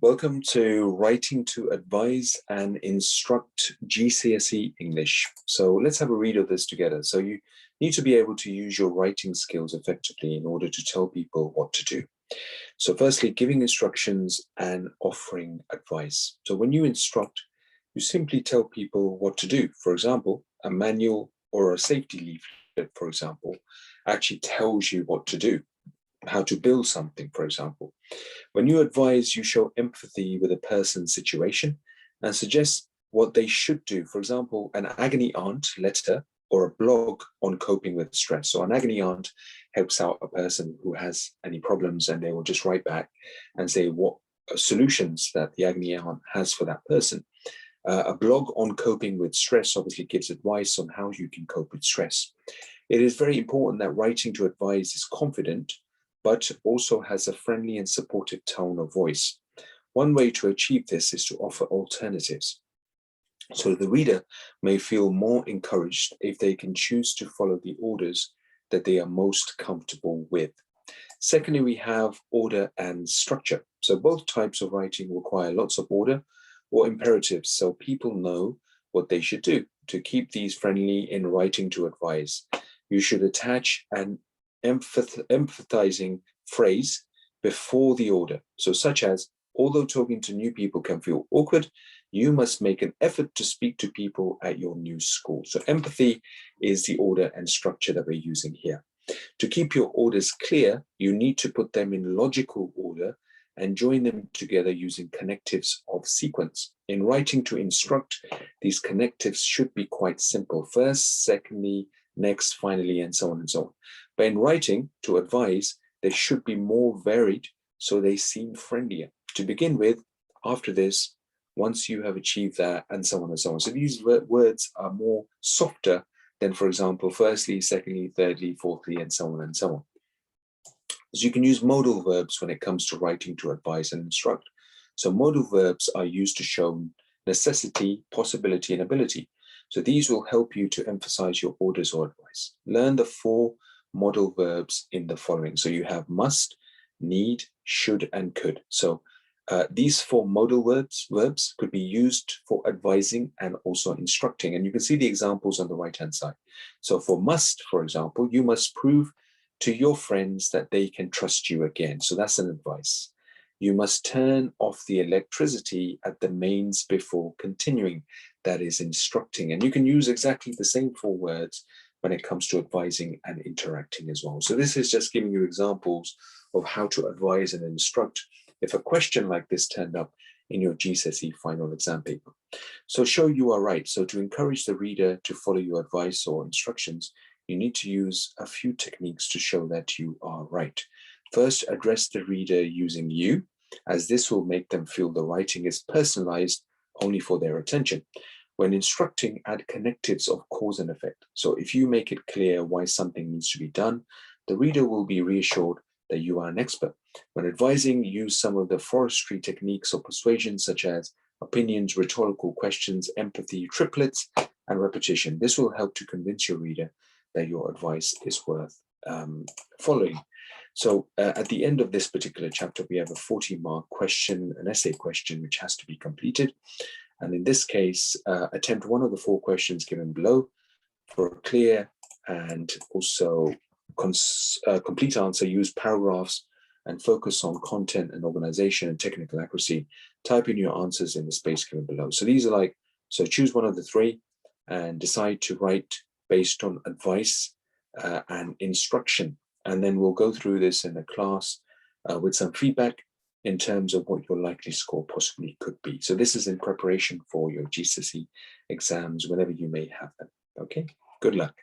Welcome to Writing to Advise and Instruct GCSE English. So let's have a read of this together. So you need to be able to use your writing skills effectively in order to tell people what to do. So firstly, giving instructions and offering advice. So when you instruct, you simply tell people what to do. For example, a manual or a safety leaflet, for example, actually tells you what to do, how to build something, for example. When you advise, you show empathy with a person's situation and suggest what they should do. For example, an agony aunt letter or a blog on coping with stress. So an agony aunt helps out a person who has any problems, and they will just write back and say what solutions that the agony aunt has for that person. A blog on coping with stress obviously gives advice on how you can cope with stress. It is very important that writing to advise is confident, but also has a friendly and supportive tone of voice. One way to achieve this is to offer alternatives. So the reader may feel more encouraged if they can choose to follow the orders that they are most comfortable with. Secondly, we have order and structure. So both types of writing require lots of order or imperatives, so people know what they should do. To keep these friendly in writing to advise, you should attach an empathizing phrase before the order. So such as, although talking to new people can feel awkward, you must make an effort to speak to people at your new school. So empathy is the order and structure that we're using here. To keep your orders clear, you need to put them in logical order and join them together using connectives of sequence. In writing to instruct, these connectives should be quite simple. First, secondly, next, finally, and so on and so on. But in writing to advise, they should be more varied so they seem friendlier. To begin with, after this, once you have achieved that, and so on and so on. So these words are more softer than, for example, firstly, secondly, thirdly, fourthly, and so on and so on. So you can use modal verbs when it comes to writing to advise and instruct. So modal verbs are used to show necessity, possibility, and ability. So these will help you to emphasize your orders or advice. Learn the 4 modal verbs in the following. So you have must, need, should, and could. So these 4 modal verbs could be used for advising and also instructing. And you can see the examples on the right-hand side. So for must, for example, you must prove to your friends that they can trust you again. So that's an advice. You must turn off the electricity at the mains before continuing. That is instructing. And you can use exactly the same 4 words when it comes to advising and interacting as well. So this is just giving you examples of how to advise and instruct if a question like this turned up in your GCSE final exam paper. So show you are right. So to encourage the reader to follow your advice or instructions, you need to use a few techniques to show that you are right. First, address the reader using you, as this will make them feel the writing is personalized only for their attention. When instructing, add connectives of cause and effect. So if you make it clear why something needs to be done, the reader will be reassured that you are an expert. When advising, use some of the forestry techniques or persuasion, such as opinions, rhetorical questions, empathy, triplets, and repetition. This will help to convince your reader that your advice is worth following. So at the end of this particular chapter, we have a 40-mark question, an essay question, which has to be completed. And in this case, attempt one of the 4 questions given below. For a clear and also complete answer, use paragraphs and focus on content and organization and technical accuracy. Type in your answers in the space given below. So these are so choose one of the 3 and decide to write based on advice and instruction. And then we'll go through this in a class with some feedback in terms of what your likely score possibly could be. So this is in preparation for your GCSE exams whenever you may have them. Okay, good luck.